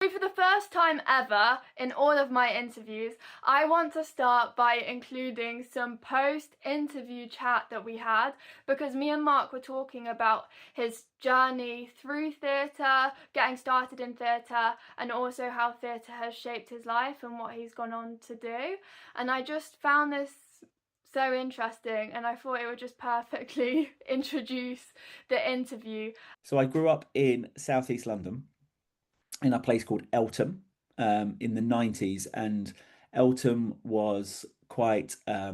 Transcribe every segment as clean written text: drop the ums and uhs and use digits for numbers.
So for the first time ever in all of my interviews, I want to start by including some post-interview chat that we had, because me and Mark were talking about his journey through theatre, getting started in theatre, and also how theatre has shaped his life and what he's gone on to do. And I just found this so interesting, and I thought it would just perfectly introduce the interview. So I grew up in Southeast London in a place called Eltham in the 90s, and Eltham was quite a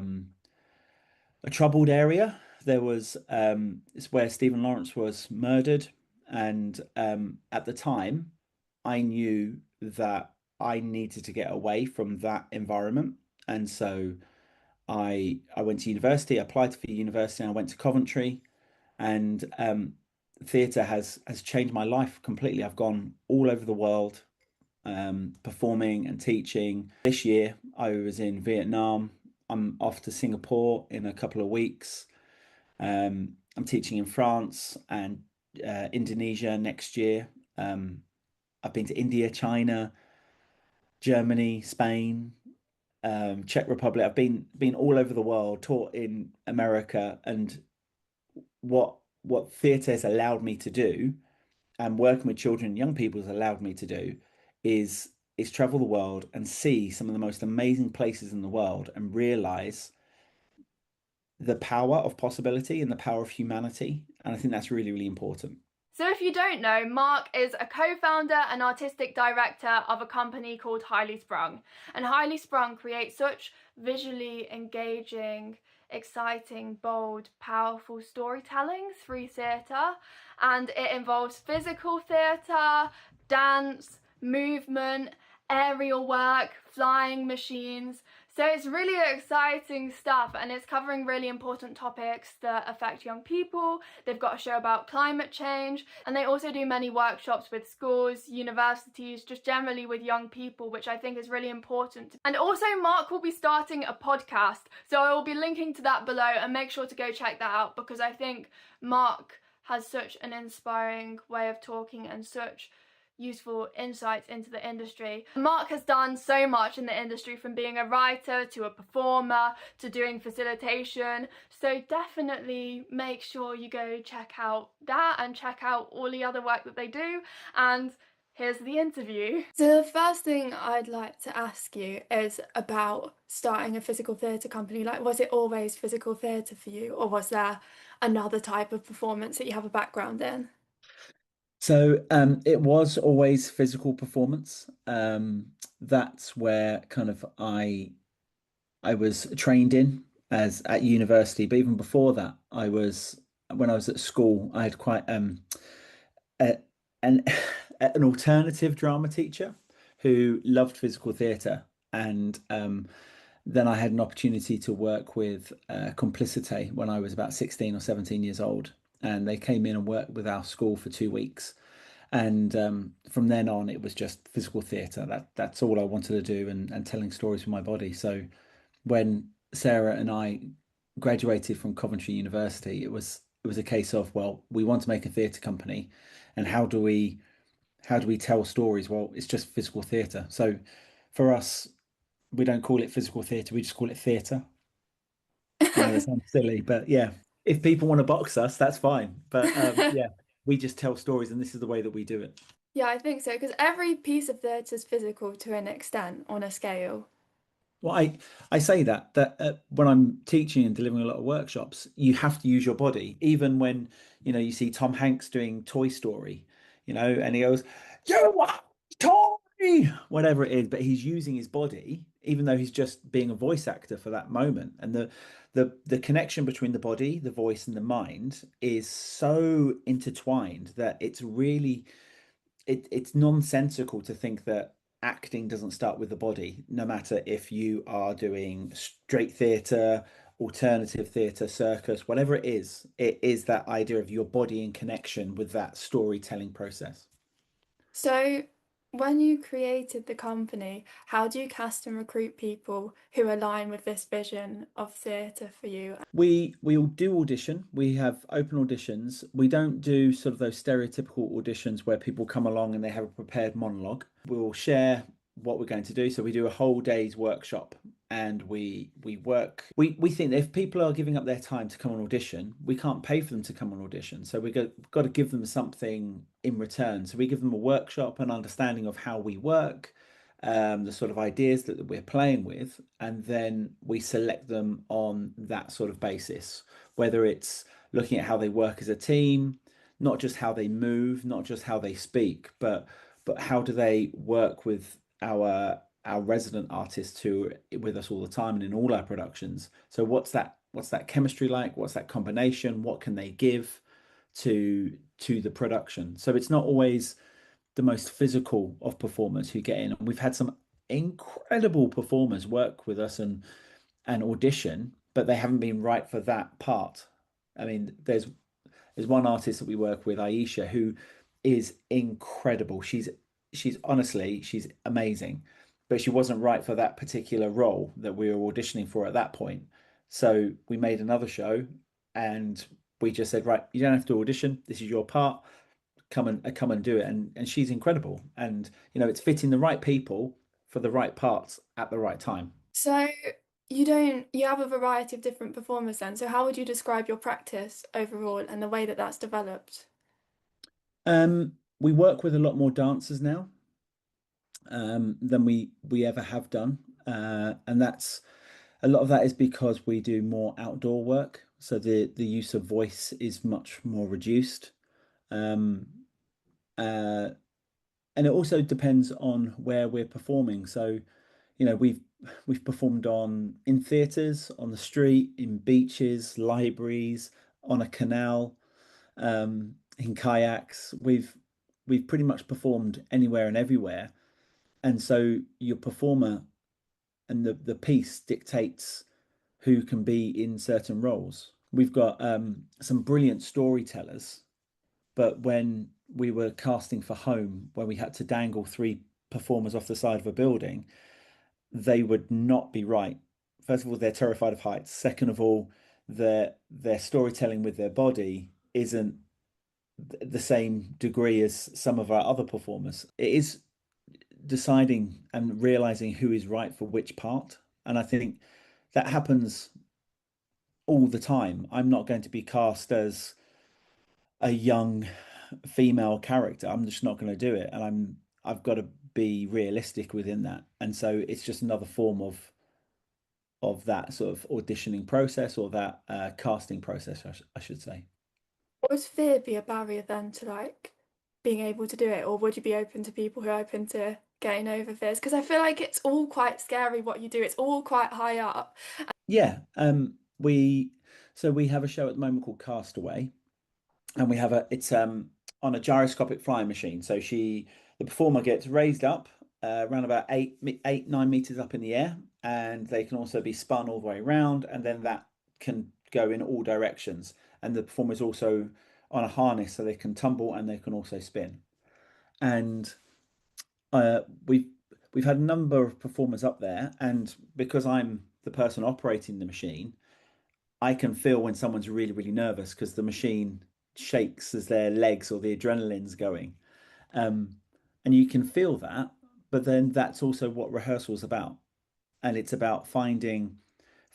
troubled area. There was it's where Stephen Lawrence was murdered, and at the time, I knew that I needed to get away from that environment, and so I went to university, applied for university, and I went to Coventry, and theatre has changed my life completely. I've gone all over the world performing and teaching. This year, I was in Vietnam. I'm off to Singapore in a couple of weeks. I'm teaching in France and Indonesia next year. I've been to India, China, Germany, Spain, Czech Republic. I've been all over the world, taught in America, and what theatre has allowed me to do, and working with children and young people has allowed me to do, is travel the world and see some of the most amazing places in the world and realize the power of possibility and the power of humanity. And I think that's really, really important. So if you don't know, Mark is a co-founder and artistic director of a company called Highly Sprung. And Highly Sprung creates such visually engaging, exciting, bold, powerful storytelling through theatre. And it involves physical theatre, dance, movement, aerial work, flying machines. So it's really exciting stuff, and it's covering really important topics that affect young people. They've got a show about climate change, and they also do many workshops with schools, universities, just generally with young people, which I think is really important. And also Mark will be starting a podcast, so I will be linking to that below, and make sure to go check that out, because I think Mark has such an inspiring way of talking and such useful insights into the industry. Mark has done so much in the industry, from being a writer to a performer to doing facilitation, so definitely make sure you go check out that and check out all the other work that they do. And here's the interview. So the first thing I'd like to ask you is about starting a physical theatre company. Like, was it always physical theatre for you, or was there another type of performance that you have a background in? So it was always physical performance. That's where kind of I was trained in as at university, but even before that, I was when I was at school, I had quite a, an an alternative drama teacher who loved physical theatre, and then I had an opportunity to work with Complicité when I was about 16 or 17 years old, and they came in and worked with our school for 2 weeks. And from then on, it was just physical theatre. That's all I wanted to do, and telling stories with my body. So when Sarah and I graduated from Coventry University, it was a case of, well, we want to make a theatre company, and how do we tell stories? Well, it's just physical theatre. So for us, we don't call it physical theatre, we just call it theatre. I know that sounds silly, but yeah, if people want to box us, that's fine. But yeah, we just tell stories, and this is the way that we do it. Yeah, I think so, because every piece of theatre is physical to an extent, on a scale. Well, I say that when I'm teaching and delivering a lot of workshops, you have to use your body. Even when you see Tom Hanks doing Toy Story, and he goes, "You are toy," whatever it is, but he's using his body, even though he's just being a voice actor for that moment. And the connection between the body, the voice, and the mind is so intertwined that it's nonsensical to think that acting doesn't start with the body, no matter if you are doing straight theatre, alternative theatre, circus, whatever it is that idea of your body in connection with that storytelling process. So When you created the company, how do you cast and recruit people who align with this vision of theatre for you? We all do audition. We have open auditions. We don't do sort of those stereotypical auditions where people come along and they have a prepared monologue. We'll share what we're going to do. So we do a whole day's workshop and we work. We think that if people are giving up their time to come on audition, we can't pay for them to come on audition. So got to give them something in return. So we give them a workshop, an understanding of how we work, the sort of ideas that we're playing with, and then we select them on that sort of basis, whether it's looking at how they work as a team, not just how they move, not just how they speak, but how do they work with our resident artists who are with us all the time and in all our productions. So what's that chemistry like? What's that combination? What can they give to the production? So it's not always the most physical of performers who get in. And we've had some incredible performers work with us and audition, but they haven't been right for that part. I mean, there's one artist that we work with, Aisha, who is incredible. She's honestly, she's amazing, but she wasn't right for that particular role that we were auditioning for at that point. So we made another show and we just said, right, you don't have to audition. This is your part, come and do it, and she's incredible, and it's fitting the right people for the right parts at the right time. So you have a variety of different performers then. So how would you describe your practice overall and the way that that's developed? We work with a lot more dancers now than we ever have done, and that's a lot of that is because we do more outdoor work, so the use of voice is much more reduced. um uh and it also depends on where we're performing. So we've performed on in theatres, on the street, in beaches, libraries, on a canal, in kayaks. We've pretty much performed anywhere and everywhere. And so your performer and the piece dictates who can be in certain roles. We've got some brilliant storytellers, but when we were casting for Home, when we had to dangle three performers off the side of a building, they would not be right. First of all, they're terrified of heights. Second of all, their storytelling with their body isn't the same degree as some of our other performers. It is deciding and realizing who is right for which part. And I think that happens all the time. I'm not going to be cast as a young female character. I'm just not going to do it. And I've got to be realistic within that. And so it's just another form of that sort of auditioning process, or that casting process, I should say. Would fear be a barrier then to like being able to do it, or would you be open to people who are open to getting over fears? Because I feel like it's all quite scary what you do. It's all quite high up. Yeah. We have a show at the moment called Castaway, and we have it's on a gyroscopic flying machine. So the performer gets raised up around about 9 meters up in the air, and they can also be spun all the way around, and then that can go in all directions. And the performer is also on a harness, so they can tumble and they can also spin. And uh, we've we've had a number of performers up there, and because I'm the person operating the machine, I can feel when someone's really, really nervous because the machine shakes as their legs or the adrenaline's going. Um, and you can feel that, but then that's also what rehearsal's about. And it's about finding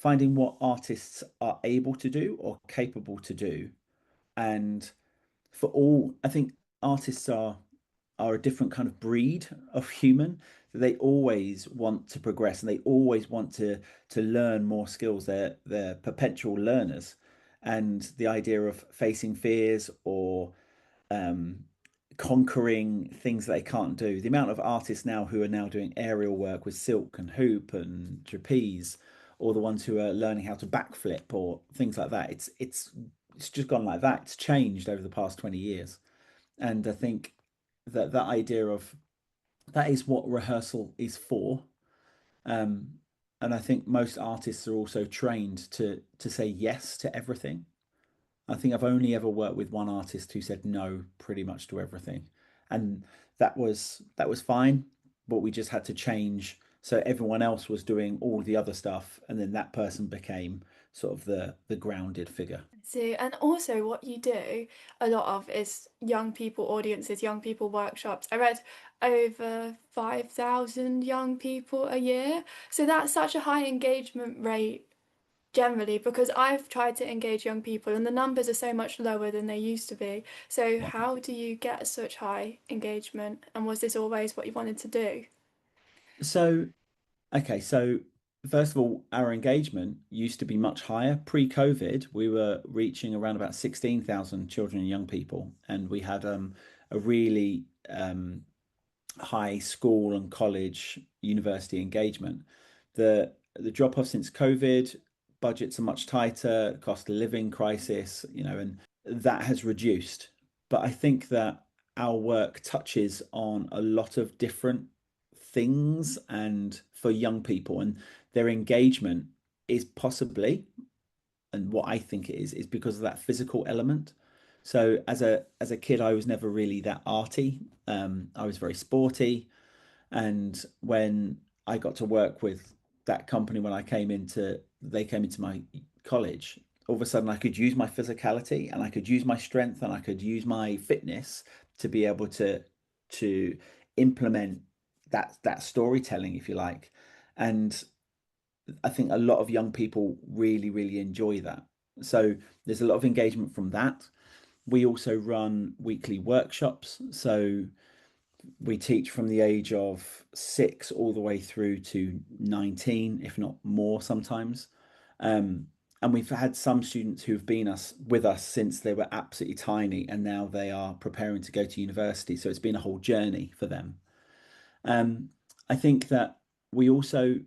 what artists are able to do or capable to do. And for all, I think artists are a different kind of breed of human. They always want to progress and they always want to learn more skills. They're perpetual learners, and the idea of facing fears or um, conquering things that they can't do. The amount of artists now who are now doing aerial work with silk and hoop and trapeze, or the ones who are learning how to backflip or things like that. It's just gone like that. It's changed over the past 20 years. And I think that idea of that is what rehearsal is for. Um, and I think most artists are also trained to say yes to everything. I think I've only ever worked with one artist who said no pretty much to everything. And that was fine, but we just had to change. So everyone else was doing all the other stuff, and then that person became sort of the grounded figure. See, and also what you do a lot of is young people audiences, young people workshops. I read over 5,000 young people a year. So that's such a high engagement rate generally because I've tried to engage young people and the numbers are so much lower than they used to be. So Yeah. how do you get such high engagement? And was this always what you wanted to do? So okay, so first of all, our engagement used to be much higher. Pre-COVID, we were reaching around about 16,000 children and young people, and we had a really high school and college university engagement. The drop off since COVID, budgets are much tighter, cost of living crisis, and that has reduced. But I think that our work touches on a lot of different things and for young people, and their engagement is possibly, and what I think it is because of that physical element. So as a kid, I was never really that arty. I was very sporty, and when I got to work with that company, when they came into my college, all of a sudden I could use my physicality and I could use my strength and I could use my fitness to be able to implement that storytelling, if you like. And I think a lot of young people really, really enjoy that. So there's a lot of engagement from that. We also run weekly workshops. So we teach from the age of 6 all the way through to 19, if not more sometimes. Um, and we've had some students who've been with us since they were absolutely tiny, and now they are preparing to go to university. So it's been a whole journey for them. Um, I think that we also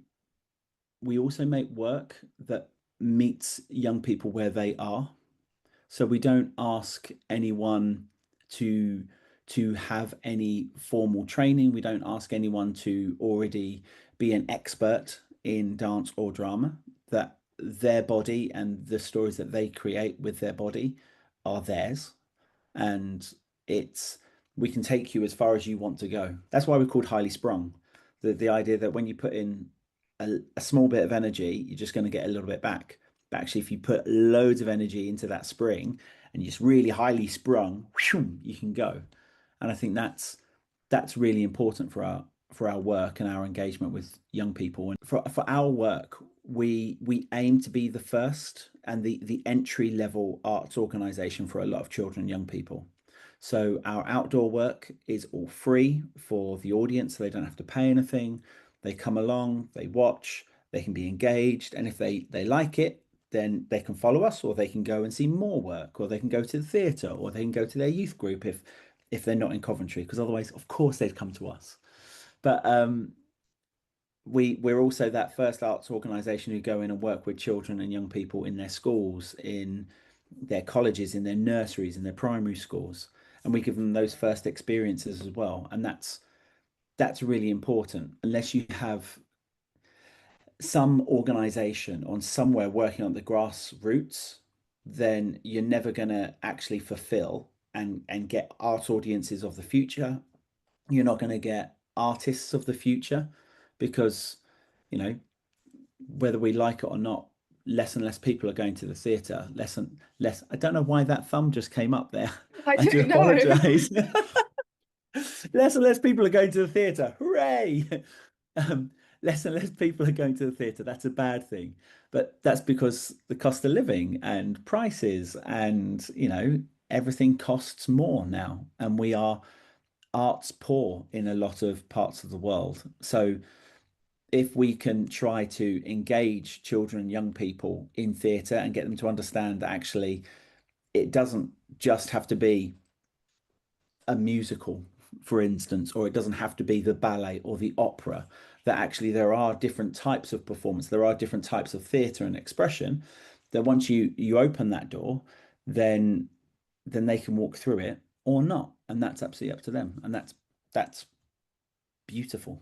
we also make work that meets young people where they are. So we don't ask anyone to to have any formal training. We don't ask anyone to already be an expert in dance or drama. That their body and the stories that they create with their body are theirs, and it's we can take you as far as you want to go. That's why we're called highly sprung. The idea that when you put in a small bit of energy, you're just going to get a little bit back. But actually, if you put loads of energy into that spring and you're just really highly sprung, whoom, you can go. And I think that's really important for our work and our engagement with young people. And for our work, we aim to be the first and the entry level arts organization for a lot of children and young people. So our outdoor work is all free for the audience, so they don't have to pay anything. They come along, they watch, they can be engaged, and if they like it, then they can follow us, or they can go and see more work, or they can go to the theatre, or they can go to their youth group if they're not in Coventry, because otherwise, of course, they'd come to us. But we're also that first arts organisation who go in and work with children and young people in their schools, in their colleges, in their nurseries, in their primary schools, and we give them those first experiences as well. And that's really important. Unless you have some organisation on somewhere working on the grassroots, then you're never going to actually fulfill and get art audiences of the future. You're not going to get artists of the future because, you know, whether we like it or not, less and less people are going to the theatre. Less and less. I don't know why that thumb just came up there. I I do don't know. apologise. Less and less people are going to the theatre. Hooray! Um, Less and less people are going to the theatre. That's a bad thing. But that's because the cost of living and prices and, everything costs more now. And we are arts poor in a lot of parts of the world. So if we can try to engage children and young people in theatre and get them to understand that actually it doesn't just have to be a musical, for instance, or it doesn't have to be the ballet or the opera, that actually there are different types of performance, there are different types of theatre and expression, that once you open that door, then they can walk through it or not. And that's absolutely up to them. And that's beautiful.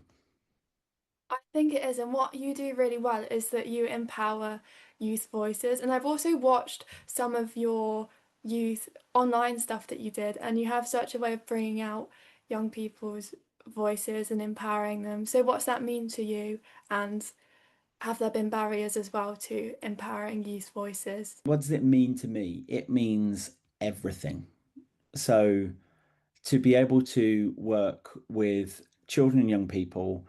I think it is, and what you do really well is that you empower youth voices. And I've also watched some of your youth online stuff that you did, and you have such a way of bringing out young people's voices and empowering them. So, what's that mean to you? And have there been barriers as well to empowering youth voices? What does it mean to me? It means everything. So to be able to work with children and young people,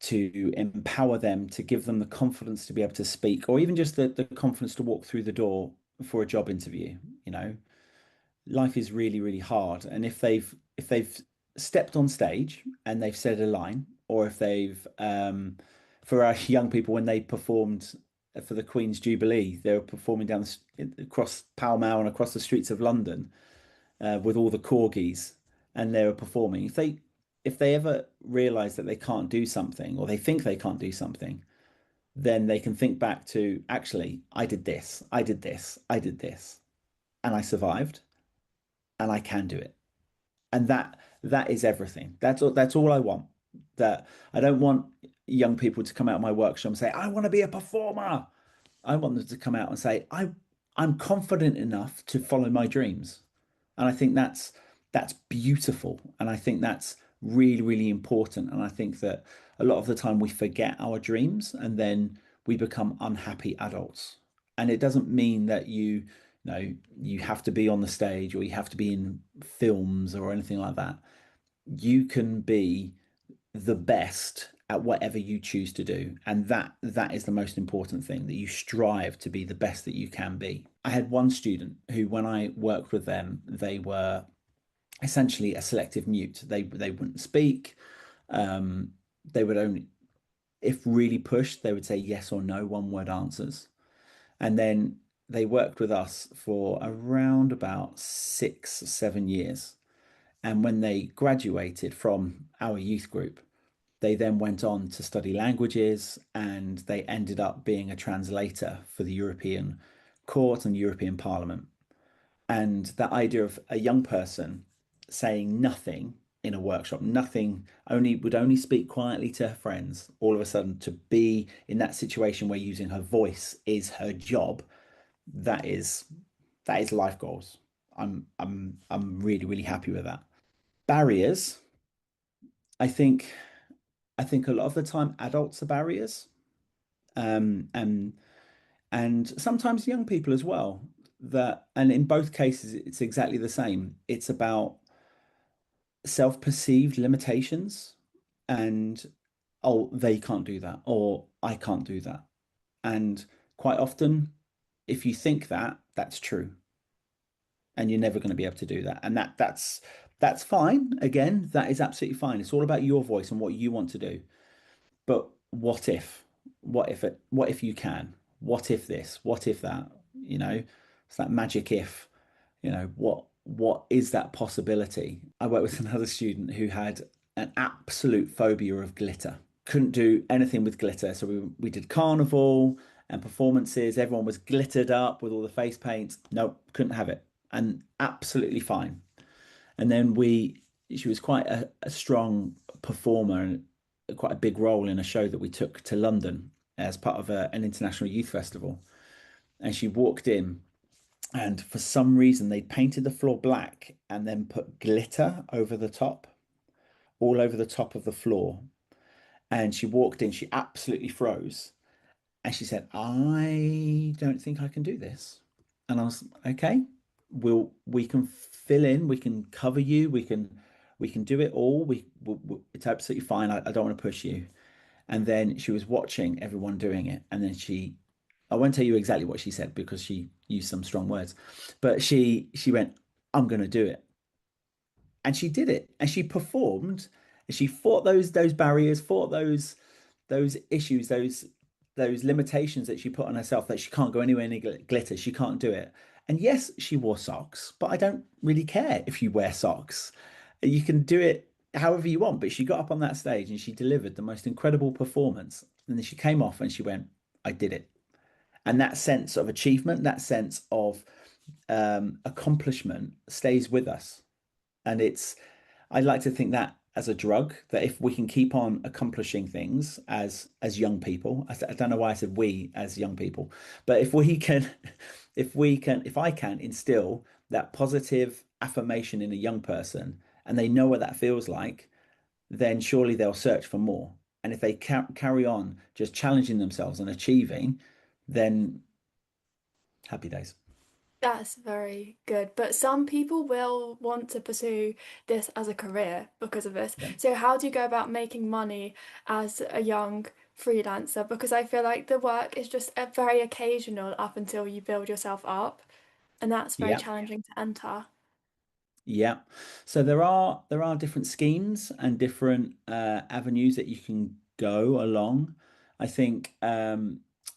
to empower them, to give them the confidence to be able to speak, or even just the confidence to walk through the door for a job interview, you know, life is really, really hard. And if they've stepped on stage and they've said a line, or if they've for our young people when they performed for the Queen's Jubilee, they were performing across Pall Mall and across the streets of London with all the corgis, and they were performing. If they ever realize that they can't do something, or they think they can't do something, then they can think back to, actually, I did this, I did this, I did this, and I survived, and I can do it. And that is everything. That's all I want. That I don't want young people to come out of my workshop and say, I want to be a performer. I want them to come out and say, I'm confident enough to follow my dreams. And I think that's beautiful. And I think that's really, really important. And I think that a lot of the time we forget our dreams and then we become unhappy adults. And it doesn't mean that you have to be on the stage or you have to be in films or anything like that. You can be the best at whatever you choose to do, and that is the most important thing, that you strive to be the best that you can be. I had one student who, when I worked with them, they were essentially a selective mute. They wouldn't speak. They would only, if really pushed, they would say yes or no, one word answers. And then they worked with us for around about 6, 7 years. And when they graduated from our youth group, they then went on to study languages, and they ended up being a translator for the European Court and European Parliament. And that idea of a young person saying nothing in a workshop, nothing, only speak quietly to her friends, all of a sudden to be in that situation where using her voice is her job, that is that is life goals. I'm really, really happy with that. Barriers, I think I think a lot of the time adults are barriers. Um, and and sometimes young people as well. And in both cases it's exactly the same. It's about self-perceived limitations, and oh, they can't do that, or I can't do that. And quite often, if you think that, that's true, and you're never going to be able to do that. And that's fine. Again, that is absolutely fine. It's all about your voice and what you want to do. But what if? What if you can? What if this? What if that? It's that magic if. What is that possibility? I worked with another student who had an absolute phobia of glitter. Couldn't do anything with glitter. So we did carnival and performances. Everyone was glittered up with all the face paint. Nope, couldn't have it. And absolutely fine. And then she was quite a strong performer and quite a big role in a show that we took to London as part of an international youth festival. And she walked in, and for some reason they painted the floor black and then put glitter over the top, all over the top of the floor. And she walked in, she absolutely froze. And she said, I don't think I can do this. And I was, okay, we can fill in, we can cover you, we can do it all. It's absolutely fine. I don't want to push you. And then she was watching everyone doing it. And then I won't tell you exactly what she said because she used some strong words, but she went, I'm going to do it. And she did it. And she performed. And she fought those barriers, fought those issues, those limitations that she put on herself, that she can't go anywhere near glitter. She can't do it. And yes, she wore socks, but I don't really care if you wear socks. You can do it however you want. But she got up on that stage and she delivered the most incredible performance. And then she came off and she went, I did it. And that sense of achievement, that sense of accomplishment stays with us. And I like to think that as a drug, that if we can keep on accomplishing things as young people, I don't know why I said we as young people, but if I can instill that positive affirmation in a young person, and they know what that feels like, then surely they'll search for more. And if they carry on just challenging themselves and achieving, then happy days. That's very good. But some people will want to pursue this as a career because of this. Yeah. So how do you go about making money as a young freelancer? Because I feel like the work is just very occasional up until you build yourself up, and that's very Yeah. challenging to enter. Yeah. So there are different schemes and different avenues that you can go along. I think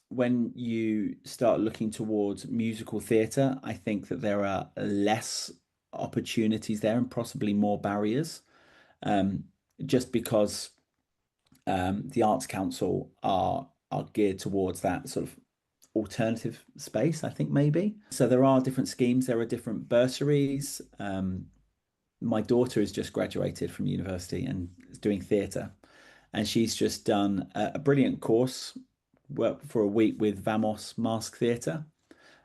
when you start looking towards musical theatre, I think that there are less opportunities there and possibly more barriers. Um, just because the Arts Council are geared towards that sort of alternative space, I think maybe. So there are different schemes, there are different bursaries. My daughter has just graduated from university and is doing theatre, and she's just done a brilliant course, worked for a week with Vamos Mask Theatre,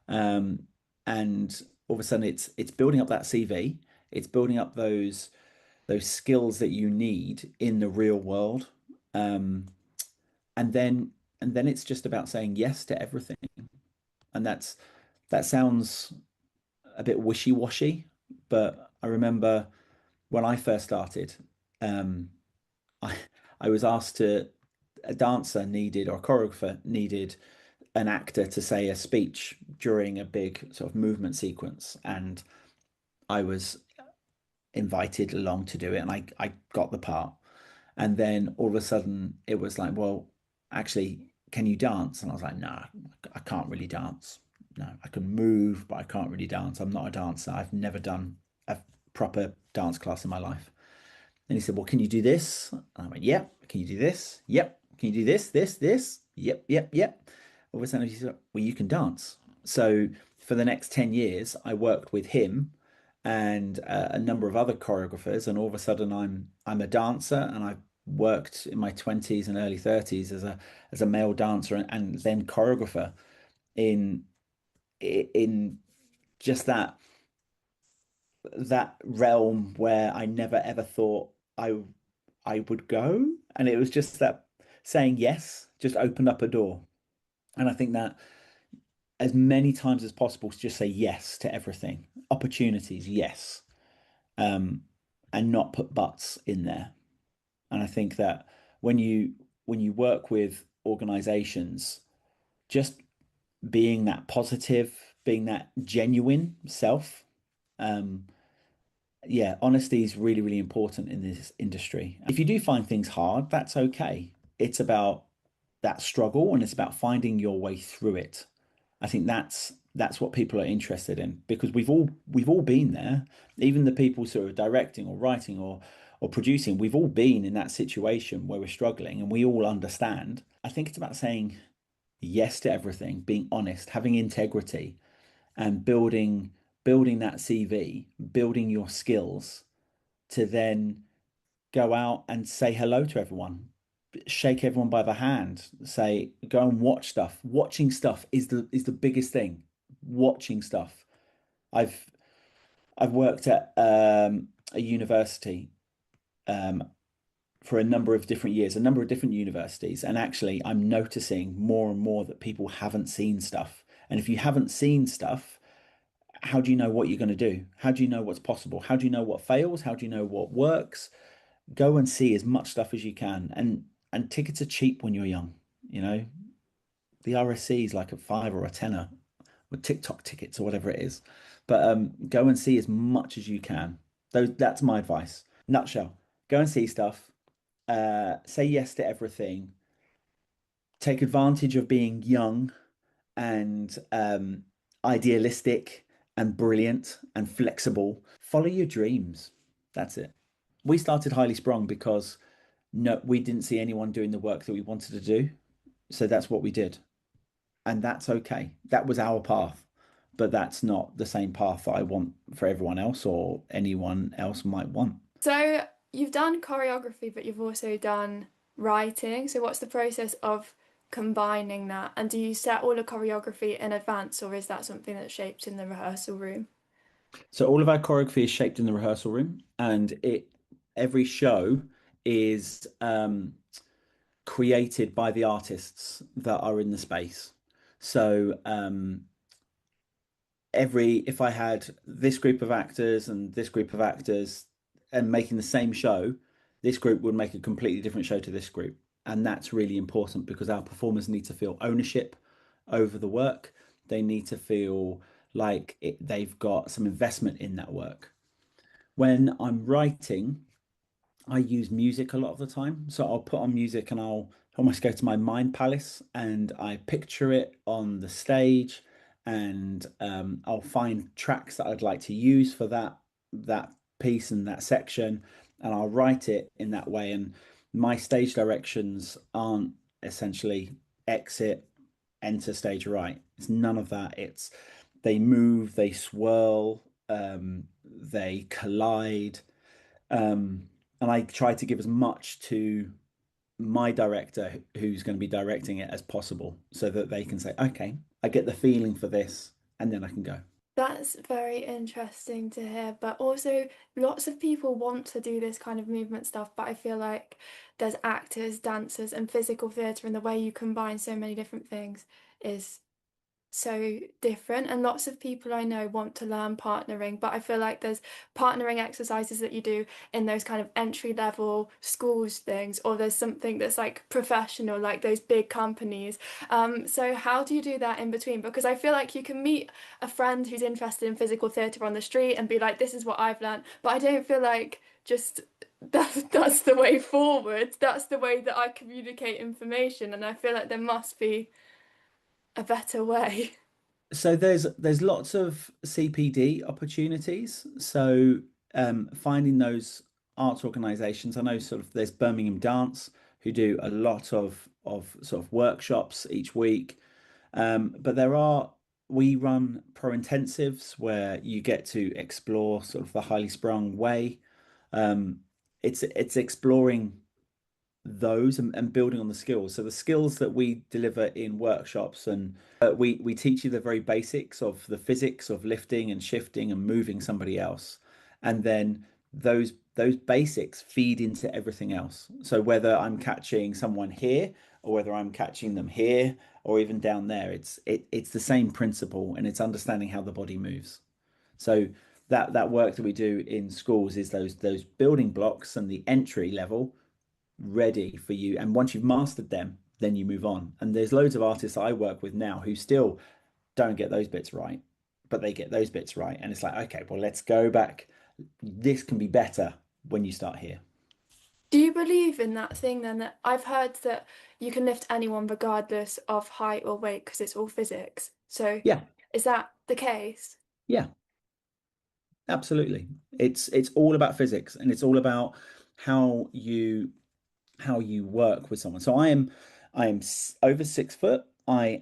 um, and all of a sudden it's building up that CV, it's building up those skills that you need in the real world, um, and then it's just about saying yes to everything, and that sounds a bit wishy-washy, but I remember when I first started, um, I I was asked to a dancer needed or a choreographer needed an actor to say a speech during a big sort of movement sequence, and I was invited along to do it, and I got the part. And then all of a sudden, it was like, well, actually, can you dance? And I was like, nah, I can't really dance. No, I can move, but I can't really dance. I'm not a dancer. I've never done a proper dance class in my life. And he said, well, can you do this? And I went, yep. Can you do this? Yep. Can you do this? Yep, yep, yep. All of a sudden, he said, well, you can dance. So for the next 10 years, I worked with him and a number of other choreographers. And all of a sudden, I'm a dancer, and I worked in my 20s and early 30s as a male dancer and then choreographer in in just that realm where I never ever thought I would go. And it was just that saying yes just opened up a door. And I think that as many times as possible to just say yes to everything. Opportunities, yes. Um, and not put buts in there. And I think that when you work with organizations, just being that positive, being that genuine self, um, yeah, honesty is really, really important in this industry. If you do find things hard, that's okay. It's about that struggle and it's about finding your way through it. I think that's what people are interested in because we've all been there. Even the people sort of directing or writing or producing, we've all been in that situation where we're struggling and we all understand. I think it's about saying yes to everything, being honest, having integrity, and building that CV, building your skills to then go out and say hello to everyone, shake everyone by the hand, say go and watch stuff. Watching stuff is the biggest thing. Watching stuff. I've I've worked at a university um, for a number of different years, a number of different universities, and actually I'm noticing more and more that people haven't seen stuff. And if you haven't seen stuff, how do you know what you're going to do? How do you know what's possible? How do you know what fails? How do you know what works? Go and see as much stuff as you can. And tickets are cheap when you're young, you know. The RSC is like a five or a tenner with TikTok tickets or whatever it is. But go and see as much as you can. That's my advice. Nutshell. Go and see stuff. Say yes to everything. Take advantage of being young and idealistic and brilliant and flexible. Follow your dreams. That's it. We started Highly Sprung because no, we didn't see anyone doing the work that we wanted to do. So that's what we did. And that's okay. That was our path. But that's not the same path that I want for everyone else or anyone else might want. So you've done choreography, but you've also done writing. So what's the process of combining that? And do you set all the choreography in advance, or is that something that shapes in the rehearsal room? So all of our choreography is shaped in the rehearsal room, and it every show is created by the artists that are in the space. So every if I had this group of actors and this group of actors and making the same show, this group would make a completely different show to this group. And that's really important because our performers need to feel ownership over the work. They need to feel like they've got some investment in that work. When I'm writing, I use music a lot of the time. So I'll put on music and I'll almost go to my mind palace and I picture it on the stage and I'll find tracks that I'd like to use for that piece and that section and I'll write it in that way. And my stage directions aren't essentially exit, enter stage right. It's none of that. It's they move, they swirl, they collide um, and I try to give as much to my director who's going to be directing it as possible so that they can say, okay, I get the feeling for this, and then I can go. That's very interesting to hear, but also lots of people want to do this kind of movement stuff, but I feel like there's actors, dancers, and physical theatre, and the way you combine so many different things is so different. And lots of people I know want to learn partnering, but I feel like there's partnering exercises that you do in those kind of entry level schools things, or there's something that's like professional, like those big companies. So how do you do that in between? Because I feel like you can meet a friend who's interested in physical theatre on the street and be like, this is what I've learned, but I don't feel like just that's the way forward. That's the way that I communicate information, and I feel like there must be a better way. So there's lots of CPD opportunities. So finding those arts organisations, I know sort of there's Birmingham Dance who do a lot of sort of workshops each week. But we run pro intensives where you get to explore sort of the highly sprung way. Um, it's exploring those and building on the skills. So the skills that we deliver in workshops and we teach you the very basics of the physics of lifting and shifting and moving somebody else. And then those basics feed into everything else. So whether I'm catching someone here or whether I'm catching them here or even down there, it's the same principle and it's understanding how the body moves. So that work that we do in schools is those building blocks and the entry level ready for you. And once you've mastered them, then you move on. And there's loads of artists that I work with now who still don't get those bits right, but they get those bits right. And it's like, okay, well, let's go back. This can be better when you start here. Do you believe in that thing then that I've heard that you can lift anyone regardless of height or weight because it's all physics? So Yeah, is that the case? yeah, absolutely. It's all about physics and it's all about how you how you work with someone. So I am over 6 foot. I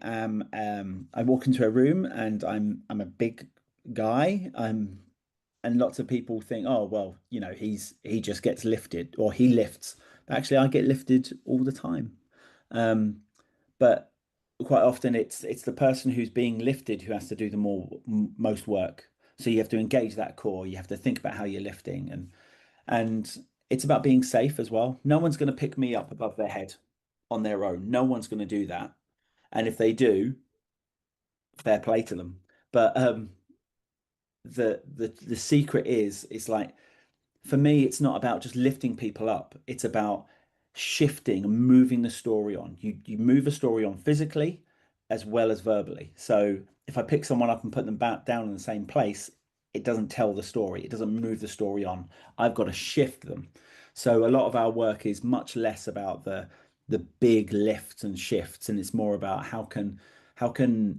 walk into a room and I'm a big guy. And lots of people think, oh well, he just gets lifted or he lifts. But actually I get lifted all the time. Um, but quite often it's the person who's being lifted who has to do the most work. So you have to engage that core. You have to think about how you're lifting and it's about being safe as well. No one's going to pick me up above their head on their own. No one's going to do that. And if they do, fair play to them. But the secret is it's like for me, it's not about just lifting people up. It's about shifting and moving the story on. You move a story on physically as well as verbally. So if I pick someone up and put them back down in the same place, it doesn't tell the story. It doesn't move the story on. I've got to shift them. So a lot of our work is much less about the big lifts and shifts, and it's more about how can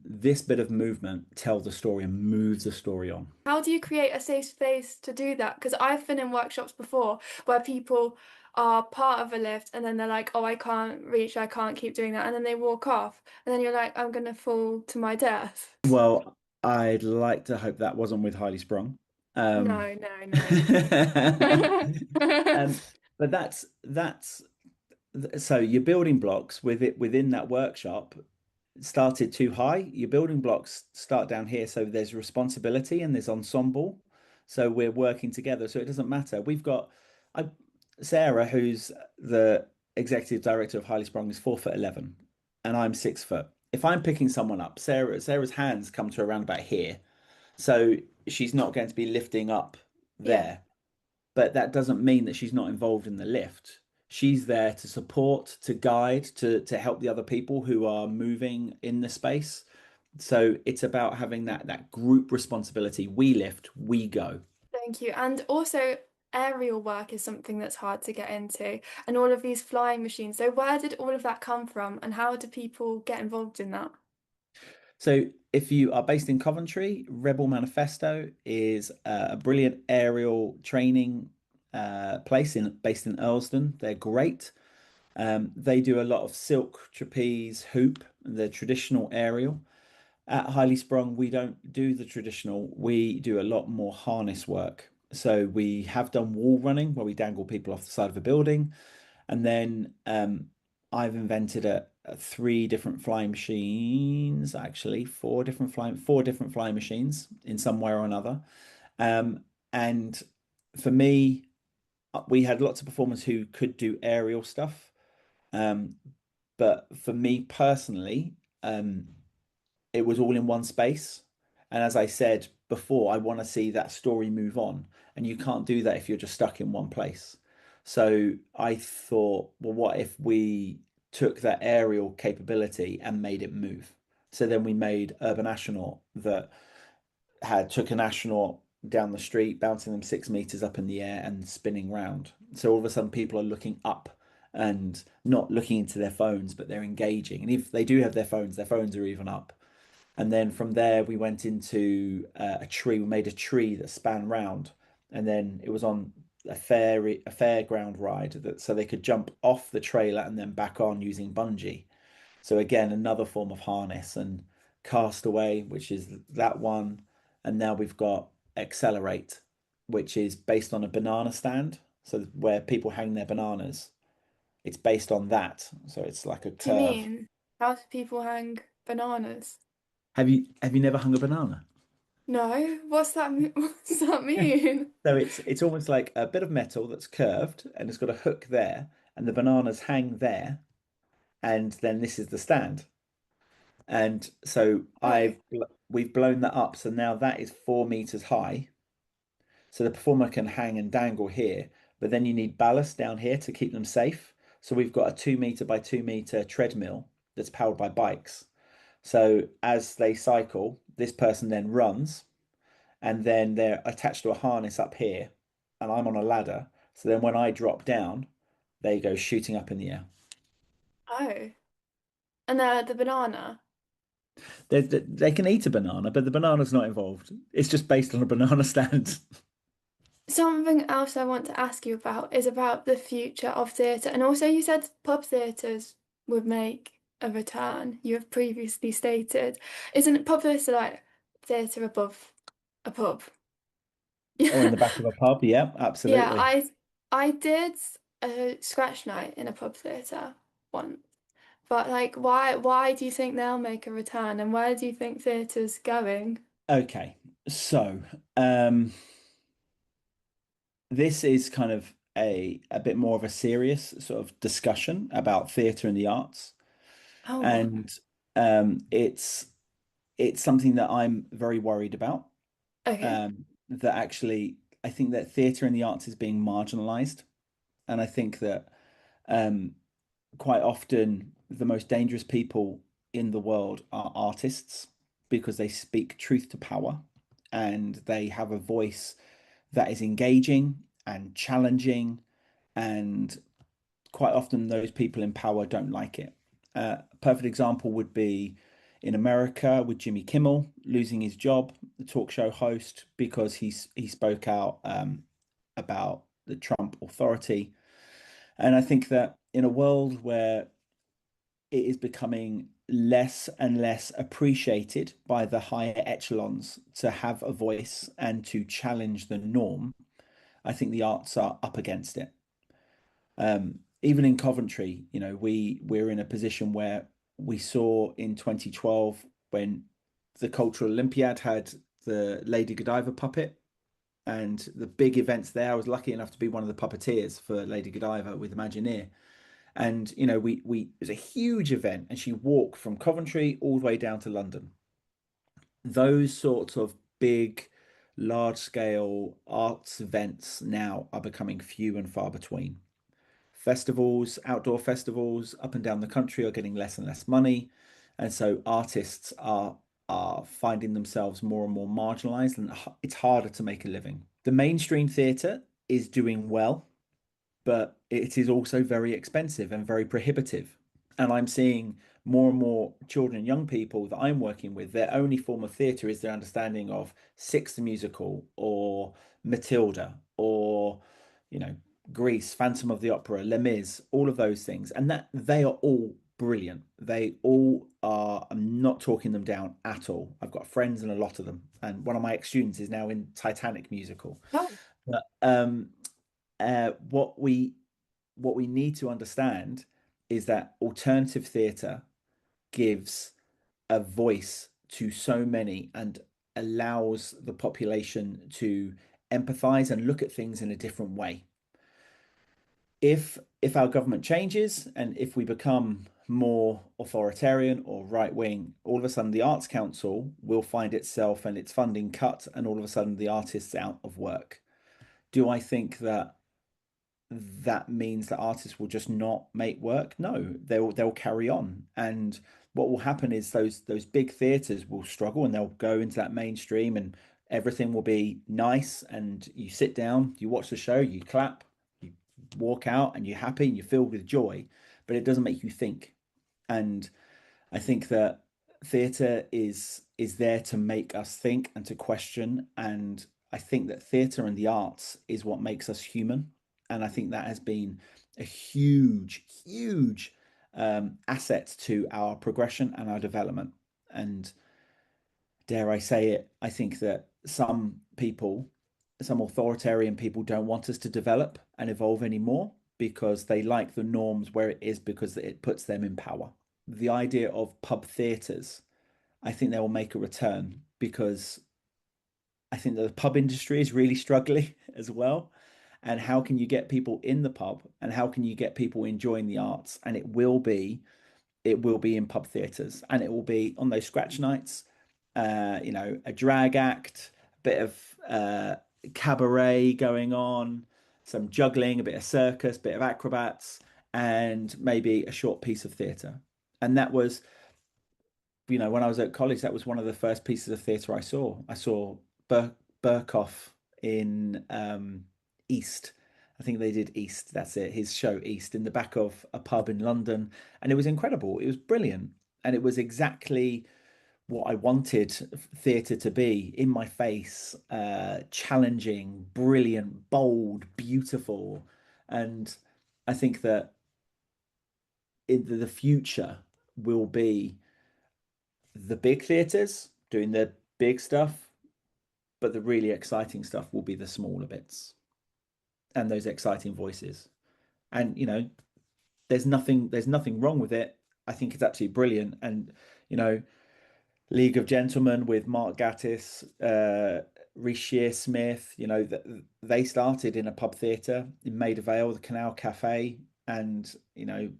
this bit of movement tell the story and move the story on. How do you create a safe space to do that? Because I've been in workshops before where people are part of a lift and then they're like, oh, I can't reach, I can't keep doing that. And then they walk off. And then you're like, I'm gonna fall to my death. Well, I'd like to hope that wasn't with Highly Sprung. Um, No, no, no. um, but that's so your building blocks with it within that workshop. started too high. Your building blocks start down here, so there's responsibility and there's ensemble. So we're working together. So it doesn't matter. We've got I, Sarah, who's the executive director of Highly Sprung, is 4'11", and I'm 6 foot. If I'm picking someone up, Sarah's hands come to around about here, so she's not going to be lifting up Yeah. there. But that doesn't mean that she's not involved in the lift. She's there to support, to guide, to help the other people who are moving in the space. So it's about having that group responsibility. We lift, we go. Thank you. And also, aerial work is something that's hard to get into, and all of these flying machines. So, where did all of that come from, and how do people get involved in that? So if you are based in Coventry, Rebel Manifesto is a brilliant aerial training place based in Earlsden. They're great. They do a lot of silk, trapeze, hoop, the traditional aerial. At Highly Sprung, we don't do the traditional. We do a lot more harness work. So we have done wall running where we dangle people off the side of a building. And then I've invented three different flying machines, actually, four different flying machines in some way or another. Um, and for me, we had lots of performers who could do aerial stuff. Um, but for me personally, it was all in one space. And as I said before, I want to see that story move on. And you can't do that if you're just stuck in one place. So I thought, well, what if we took that aerial capability and made it move? So then we made Urban Astronaut that had took an astronaut down the street, bouncing them 6 meters up in the air and spinning round. So all of a sudden people are looking up and not looking into their phones, but they're engaging. And if they do have their phones are even up. And then from there, we went into a tree. We made a tree that span round, and then it was on a fairground ride that so they could jump off the trailer and then back on using bungee. So again, another form of harness and castaway, which is that one. And now we've got accelerate, which is based on a banana stand. So where people hang their bananas, it's based on that. So it's like a Do you curve. mean how do people hang bananas? Have you never hung a banana? No, what's that? What does that mean? So it's almost like a bit of metal that's curved and it's got a hook there, and the bananas hang there, and then this is the stand. And so Oh, we've blown that up, so now that is 4 meters high. So the performer can hang and dangle here, but then you need ballast down here to keep them safe. So we've got a 2 meter by 2 meter treadmill that's powered by bikes. So as they cycle, this person then runs and then they're attached to a harness up here, and I'm on a ladder. So then when I drop down, they go shooting up in the air. oh, and the banana. They can eat a banana, but the banana's not involved. It's just based on a banana stand. Something else I want to ask you about is about the future of theatre, and also you said pub theatres would make a return. You have previously stated, isn't pub theatre like theatre above a pub? Or in Yeah, the back of a pub. Yeah, yeah. absolutely. I did a scratch night in a pub theatre once, but like, why do you think they'll make a return, and where do you think theatre's going? Okay. So, um, this is kind of a bit more of a serious sort of discussion about theatre and the arts. Oh, And it's something that I'm very worried about. okay, That actually I think that theatre and the arts is being marginalized, and I think that um, quite often the most dangerous people in the world are artists because they speak truth to power and they have a voice that is engaging and challenging, and quite often those people in power don't like it. A perfect example would be in America with Jimmy Kimmel losing his job, the talk show host, because he spoke out about the Trump authority. And I think that in a world where it is becoming less and less appreciated by the higher echelons to have a voice and to challenge the norm, I think the arts are up against it. Even in Coventry, we're in a position where we saw in 2012 when the Cultural Olympiad had the Lady Godiva puppet and the big events there. I was lucky enough to be one of the puppeteers for Lady Godiva with Imagineer. And we it was a huge event, and she walked from Coventry all the way down to London. Those sorts of big, large scale arts events now are becoming few and far between. Festivals, outdoor festivals up and down the country are getting less and less money. And so artists are finding themselves more and more marginalized, and it's harder to make a living. The mainstream theatre is doing well, but it is also very expensive and very prohibitive. And I'm seeing more and more children and young people that I'm working with, their only form of theatre is their understanding of Six the Musical or Matilda or, you know, Grease, Phantom of the Opera, Les Mis, all of those things. And that they are all brilliant. They all are, I'm not talking them down at all. I've got friends and a lot of them. And one of my ex-students is now in Titanic musical. Oh, But uh, what we what we need to understand is that alternative theatre gives a voice to so many and allows the population to empathize and look at things in a different way. If our government changes and if we become more authoritarian or right wing, all of a sudden the Arts Council will find itself and its funding cut, and all of a sudden the artists out of work. Do I think that that means that artists will just not make work? No, they'll carry on. And what will happen is those big theaters will struggle and they'll go into that mainstream and everything will be nice and you sit down, you watch the show, you clap, you walk out and you're happy and you're filled with joy, but it doesn't make you think. And I think that theatre is there to make us think and to question. And I think that theatre and the arts is what makes us human. And I think that has been a huge, huge asset to our progression and our development. And dare I say it, I think that some people, some authoritarian people don't want us to develop and evolve anymore because they like the norms where it is because it puts them in power. The idea of pub theatres, I think they will make a return because I think that the pub industry is really struggling as well. And how can you get people in the pub and how can you get people enjoying the arts? And it will be in pub theatres and it will be on those scratch nights, a drag act, a bit of cabaret going on, some juggling, a bit of circus, bit of acrobats, and maybe a short piece of theatre. And that was, when I was at college, that was one of the first pieces of theatre I saw. I saw Burkoff in East. I think they did East. That's it. His show East in the back of a pub in London, and it was incredible. It was brilliant, and it was exactly what I wanted theatre to be: in my face, challenging, brilliant, bold, beautiful. And I think that in the future will be the big theatres doing the big stuff, but the really exciting stuff will be the smaller bits and those exciting voices. And there's nothing wrong with it. I think it's absolutely brilliant. And you know, League of Gentlemen with Mark Gatiss, Reece Smith, they started in a pub theatre in Maida Vale, the Canal Cafe, and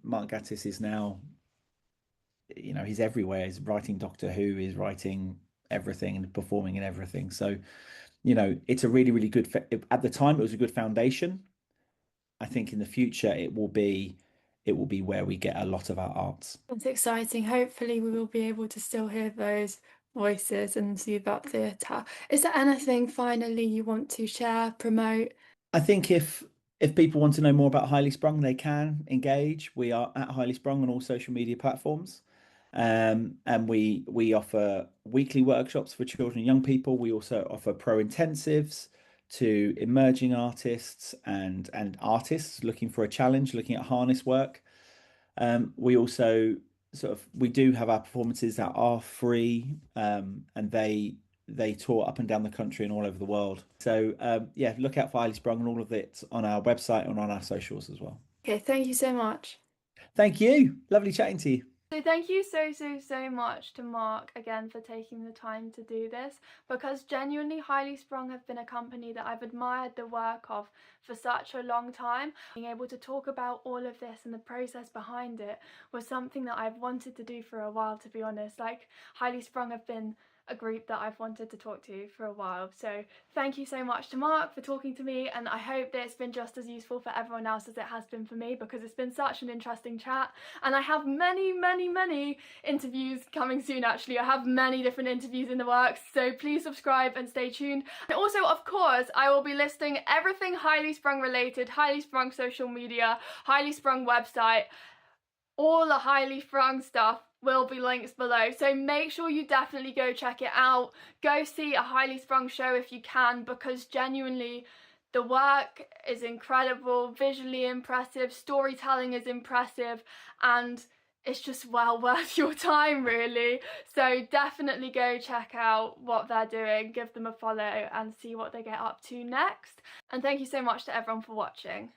Mark Gatiss is now, he's everywhere. He's writing Doctor Who, he's writing everything and performing in everything. So, it's a really, really good, at the time, it was a good foundation. I think in the future it will be where we get a lot of our arts. that's exciting. Hopefully, we will be able to still hear those voices and see about theatre. Is there anything finally you want to share, promote? I think if people want to know more about Highly Sprung, they can engage. We are at Highly Sprung on all social media platforms. And we offer weekly workshops for children and young people. We also offer pro intensives to emerging artists and artists looking for a challenge, looking at harness work. We also we do have our performances that are free, and they tour up and down the country and all over the world. So yeah, look out for Highly Sprung and all of it on our website and on our socials as well. Okay, thank you so much. Thank you. Lovely chatting to you. So thank you so much to Mark again for taking the time to do this, because genuinely Highly Sprung have been a company that I've admired the work of for such a long time. Being able to talk about all of this and the process behind it was something that I've wanted to do for a while, to be honest. Like, Highly Sprung have been a group that I've wanted to talk to for a while. So thank you so much to Mark for talking to me, and I hope that it's been just as useful for everyone else as it has been for me, because it's been such an interesting chat. And I have many interviews coming soon. Actually, I have many different interviews in the works, so please subscribe and stay tuned. And also, of course, I will be listing everything Highly Sprung related, Highly Sprung social media, Highly Sprung website, all the Highly Sprung stuff will be links below, so make sure you definitely go check it out. Go see a Highly Sprung show if you can, because genuinely the work is incredible, visually impressive, storytelling is impressive, and it's just well worth your time, really. So definitely go check out what they're doing, give them a follow and see what they get up to next. And thank you so much to everyone for watching.